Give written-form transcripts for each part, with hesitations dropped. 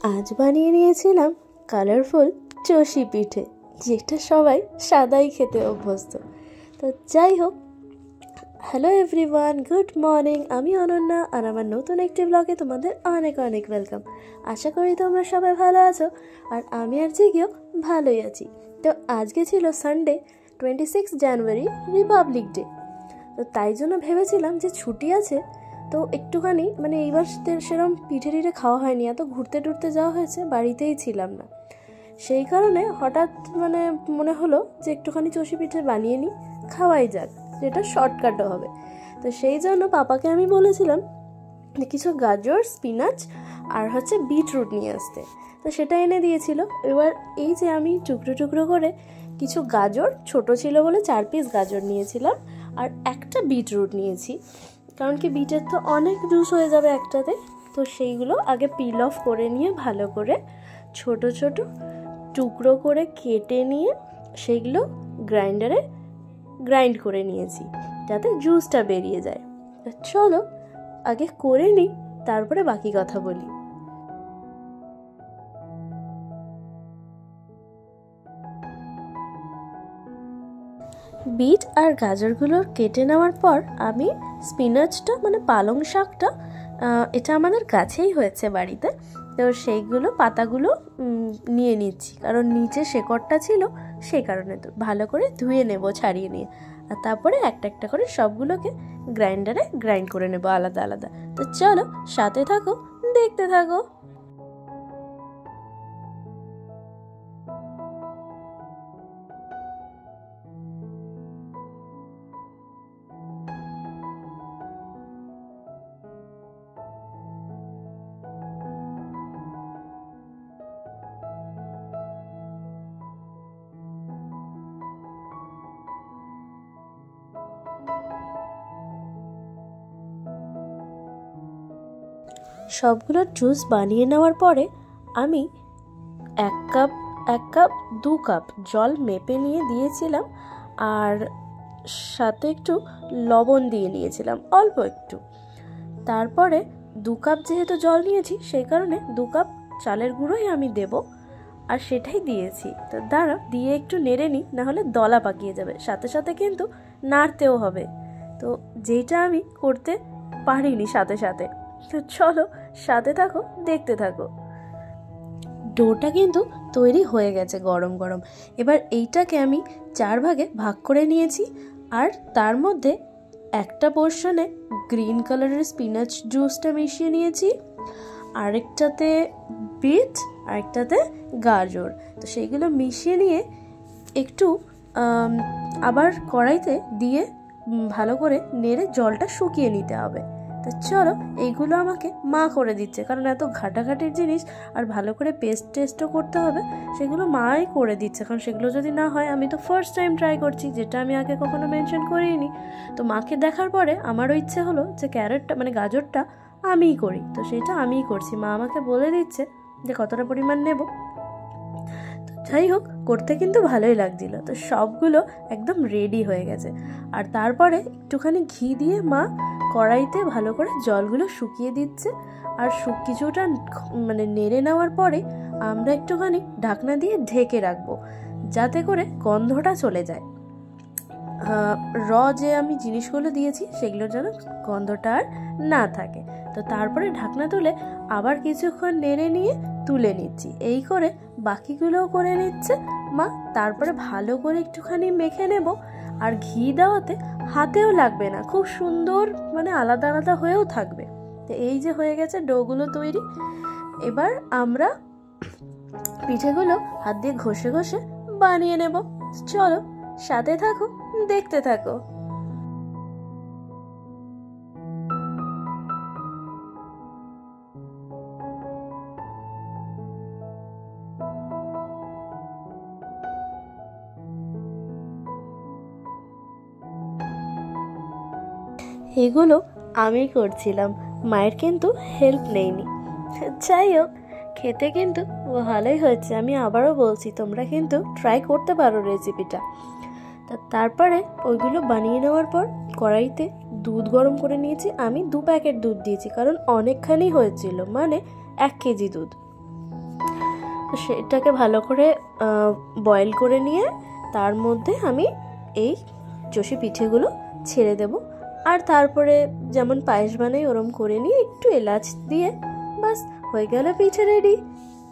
আজ বানিয়ে নিয়েছিলাম কালারফুল চষি পিঠে, যেটা সবাই সাদাই খেতে অভ্যস্ত। তো যাই হোক, হ্যালো এভরিওয়ান, গুড মর্নিং। আমি অনন্যা, আর আমার নতুন একটি ব্লগে তোমাদের অনেক অনেক ওয়েলকাম। আশা করি তোমরা সবাই ভালো আছো, আর আমি আর জিগিও ভালোই আছি। তো আজকে ছিল সানডে, 26 জানুয়ারি, রিপাবলিক ডে। তো তাই জন্য ভেবেছিলাম যে ছুটি আছে, তো একটুখানি এইবার সেরকম পিঠে টিঠে খাওয়া হয়নি, এত ঘুরতে টুরতে যাওয়া হয়েছে, বাড়িতেই ছিলাম না। সেই কারণে হঠাৎ মনে হলো যে একটুখানি চষি পিঠে বানিয়ে নিই, খাওয়াই যাক, যেটা শর্টকাটও হবে। তো সেই জন্য পাপাকে আমি বলেছিলাম যে কিছু গাজর, স্পিনাচ আর বিটরুট নিয়ে আসতে। তো সেটা এনে দিয়েছিল। এবার এই যে আমি টুকরো টুকরো করে কিছু গাজর, ছোট ছিল বলে 4 পিস গাজর নিয়েছিলাম, আর একটা বিটরুট নিয়েছি, কারণ কি বিটের তো অনেক জুস হয়ে যাবে একটাতে। তো সেইগুলো আগে পিল অফ করে নিয়ে ভালো করে ছোট ছোট টুকরো করে কেটে নিয়ে সেইগুলো গ্রাইন্ডারে গ্রাইন্ড করে নিয়েছি, যাতে জুসটা বেরিয়ে যায়। চলো আগে করে নিই, তারপরে বাকি কথা বলি। বিট আর গাজরগুলো কেটে নেওয়ার পর আমি স্পিনাচটা পালং শাকটা, এটা আমাদের গাছেই হয়েছে বাড়িতে, তো সেইগুলো পাতাগুলো নিয়ে নিচ্ছি, কারণ নিচে শেকড়টা ছিল, সেই কারণে। তো ভালো করে ধুয়ে নেব ছাড়িয়ে নিয়ে, আর তারপরে একটা একটা করে সবগুলোকে গ্রাইন্ডারে গ্রাইন্ড করে নেব আলাদা আলাদা। তো চলো সাথে থাকো, দেখতে থাকো। সবগুলোর জুস বানিয়ে নেওয়ার পরে আমি এক কাপ 2 কাপ জল মেপে নিয়ে দিয়েছিলাম, আর সাথে একটু লবণ দিয়ে নিয়েছিলাম, অল্প একটু। তারপরে 2 কাপ যেহেতু জল নিয়েছি, সেই কারণে 2 কাপ চালের গুঁড়োই আমি দেব, আর সেটাই দিয়েছি। তো দাঁড়া দিয়ে একটু নেড়ে নিই, নাহলে দলা পাকিয়ে যাবে। সাথে সাথে কিন্তু নাড়তেও হবে, তো যেটা আমি করতে পারিনি সাথে সাথে। তো চলো সাথে থাকো, দেখতে থাকো। ডোটা কিন্তু তৈরি হয়ে গেছে গরম গরম। এবার এইটাকে আমি 4 ভাগে ভাগ করে নিয়েছি, আর তার মধ্যে একটা পোর্শনে গ্রিন কালারের স্পিনাচ জুসটা মিশিয়ে নিয়েছি, আরেকটাতে বিট, আরেকটাতে গাজর। তো সেইগুলো মিশিয়ে নিয়ে একটু আবার কড়াইতে দিয়ে ভালো করে নেড়ে জলটা শুকিয়ে নিতে হবে। তো চলো, এইগুলো আমাকে মা করে দিচ্ছে, কারণ এত ঘাটাঘাটির জিনিস আর ভালো করে টেস্টও করতে হবে, সেগুলো মাই করে দিচ্ছে। কারণ সেগুলো যদি না হয়, আমি তো ফার্স্ট টাইম ট্রাই করছি, যেটা আমি আগে কখনো মেনশন করিনি। তো মাকে দেখার পরে আমারও ইচ্ছে হলো যে ক্যারেটটা গাজরটা আমিই করি, তো সেটা আমিই করছি। মা আমাকে বলে দিচ্ছে যে কতটা পরিমাণ নেব। তো যাই হোক, করতে কিন্তু ভালোই লাগছিল। তো সবগুলো একদম রেডি হয়ে গেছে, আর তারপরে একটুখানি ঘি দিয়ে মা কড়াইতে ভালো করে জলগুলো শুকিয়ে দিচ্ছে, আর কিছুটা নেড়ে নেওয়ার পরে আমরা একটুখানি ঢাকনা দিয়ে ঢেকে রাখবো, যাতে করে গন্ধটা চলে যায়। যে আমি জিনিসগুলো দিয়েছি সেগুলোর যেন গন্ধটা আর না থাকে। তো তারপরে ঢাকনা তুলে আবার কিছুক্ষণ নেড়ে নিয়ে তুলে নিচ্ছি। এই করে বাকিগুলোও করে নিচ্ছে মা। তারপরে ভালো করে একটুখানি মেখে নেব, আর ঘি দেওয়াতে হাতেও লাগবে না, খুব সুন্দর আলাদা আলাদা হয়েও থাকবে। তো এই যে হয়ে গেছে ডোগুলো তৈরি। এবার আমরা পিঠেগুলো হাত দিয়ে ঘষে ঘষে বানিয়ে নেব। চলো সাথে থাকো, দেখতে থাকো। এগুলো আমি করছিলাম, মায়ের কিন্তু হেল্প নেইনি। যাই হোক, খেতে কিন্তু ভালোই হয়েছে। আমি আবারও বলছি, তোমরা কিন্তু ট্রাই করতে পারো রেসিপিটা। তারপরে ওইগুলো বানিয়ে নেওয়ার পর কড়াইতে দুধ গরম করে নিয়েছি। আমি 2 প্যাকেট দুধ দিয়েছি, কারণ অনেকখানি হয়েছিল, 1 কেজি দুধ। তো সেটাকে ভালো করে বয়েল করে নিয়ে তার মধ্যে আমি এই চষি পিঠেগুলো ছেড়ে দেব। আর তারপরে যেমন পায়েস বানাই ওরম করে নিয়ে একটু এলাচ দিয়ে বাস হয়ে গেল পিঠে রেডি।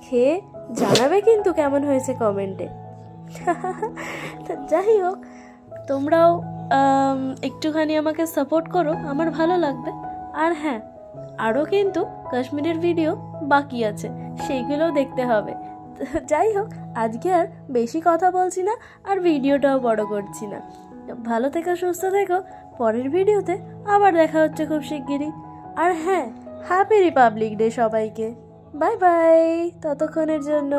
খেয়ে জানাবে কিন্তু কেমন হয়েছে কমেন্টে। যাই হোক, তোমরাও একটুখানি আমাকে সাপোর্ট করো, আমার ভালো লাগবে। আর হ্যাঁ, আরও কিন্তু কাশ্মীরের ভিডিও বাকি আছে, সেইগুলোও দেখতে হবে। যাই হোক, আজকে আর বেশি কথা বলছি না, আর ভিডিওটাও বড় করছি না। ভালো থেকো, সুস্থ থেকো। পরের ভিডিওতে আবার দেখা হচ্ছে খুব শিগগিরই। আর হ্যাঁ, হ্যাপি রিপাবলিক ডে সবাইকে। বাই বাই ততক্ষণের জন্য।